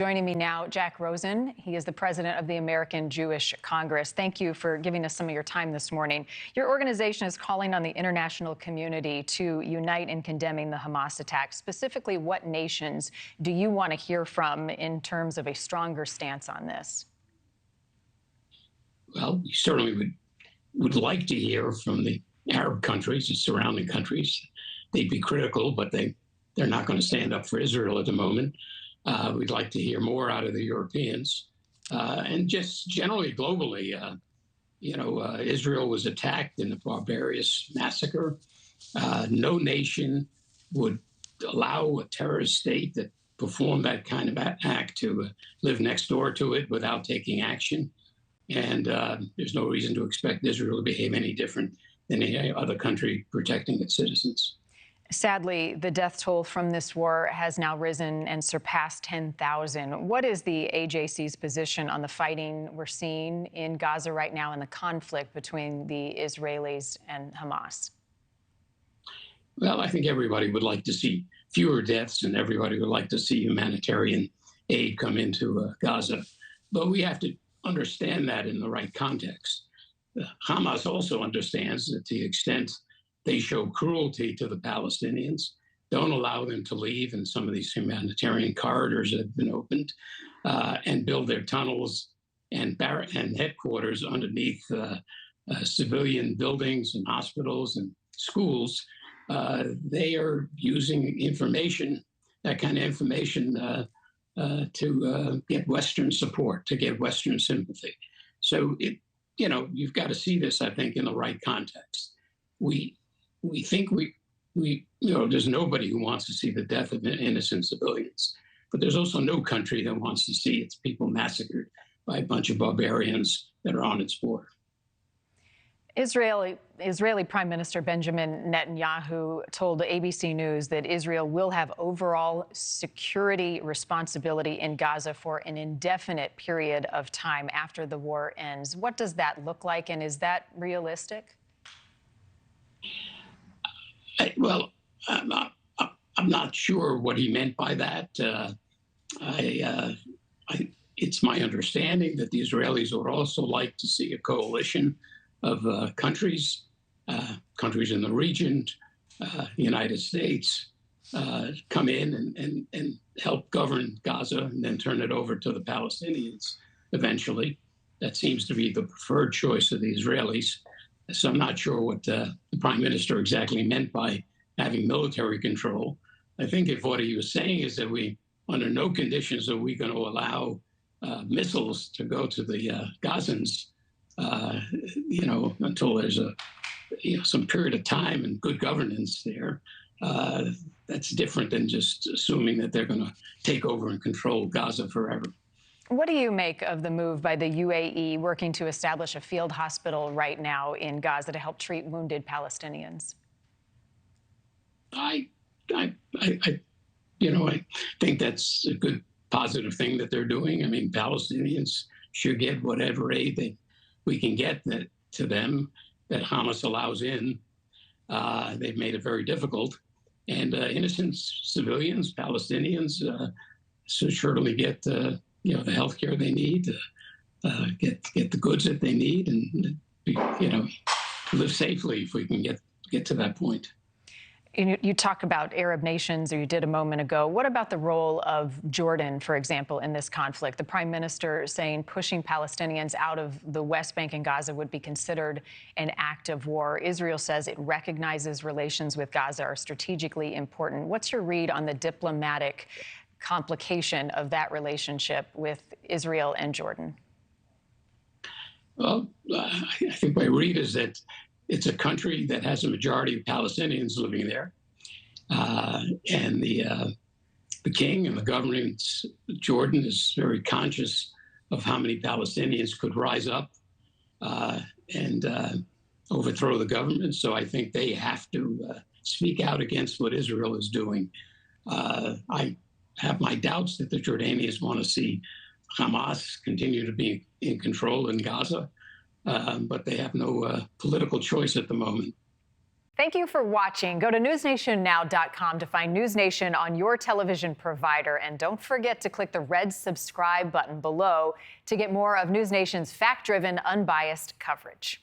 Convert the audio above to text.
Joining me now, Jack Rosen. He is the president of the American Jewish Congress. Thank you for giving us some of your time this morning. Your organization is calling on the international community to unite in condemning the Hamas attacks. Specifically, what nations do you want to hear from in terms of a stronger stance on this? Well, we certainly would like to hear from the Arab countries, the surrounding countries. They'd be critical, but they're not going to stand up for Israel at the moment. We'd like to hear more out of the Europeans, and just generally globally. Israel was attacked in a barbarous massacre. No nation would allow a terrorist state that performed that kind of act to live next door to it without taking action. And there's no reason to expect Israel to behave any different than any other country protecting its citizens. Sadly, the death toll from this war has now risen and surpassed 10,000. What is the AJC's position on the fighting we're seeing in Gaza right now and the conflict between the Israelis and Hamas? Well, I think everybody would like to see fewer deaths, and everybody would like to see humanitarian aid come into Gaza. But we have to understand that in the right context. Hamas also understands that to the extent they show cruelty to the Palestinians, don't allow them to leave in some of these humanitarian corridors that have been opened, and build their tunnels and headquarters underneath civilian buildings and hospitals and schools. They are using information, that kind of information, to get Western support, to get Western sympathy. So you've got to see this, I think, in the right context. We think there's nobody who wants to see the death of innocent civilians, but there's also no country that wants to see its people massacred by a bunch of barbarians that are on its border. Israeli Prime Minister Benjamin Netanyahu told ABC News that Israel will have overall security responsibility in Gaza for an indefinite period of time after the war ends. What does that look like, and is that realistic? Well, I'm not sure what he meant by that. It's my understanding that the Israelis would also like to see a coalition of countries in the region, United States, come in and help govern Gaza and then turn it over to the Palestinians eventually. That seems to be the preferred choice of the Israelis. So I'm not sure what the prime minister exactly meant by having military control. I think if what he was saying is that under no conditions are we going to allow missiles to go to the Gazans, until there's some period of time and good governance there. That's different than just assuming that they're going to take over and control Gaza forever. What do you make of the move by the UAE working to establish a field hospital right now in Gaza to help treat wounded Palestinians? I think that's a good, positive thing that they're doing. I mean, Palestinians should get whatever aid we can get to them that Hamas allows in. They've made it very difficult, and innocent civilians, Palestinians, should certainly get the health care they need, get the goods that they need, and live safely if we can get to that point. You talk about Arab nations, or you did a moment ago. What about the role of Jordan, for example, in this conflict? The prime minister saying pushing Palestinians out of the West Bank and Gaza would be considered an act of war. Israel says it recognizes relations with Gaza are strategically important. What's your read on the diplomatic complication of that relationship with Israel and Jordan? Well, I think my read is that it's a country that has a majority of Palestinians living there, and the king and the government, Jordan, is very conscious of how many Palestinians could rise up and overthrow the government. So I think they have to speak out against what Israel is doing. I have my doubts that the Jordanians want to see Hamas continue to be in control in Gaza, but they have no political choice at the moment. Thank you for watching. Go to newsnationnow.com to find News Nation on your television provider. And don't forget to click the red subscribe button below to get more of News Nation's fact-driven, unbiased coverage.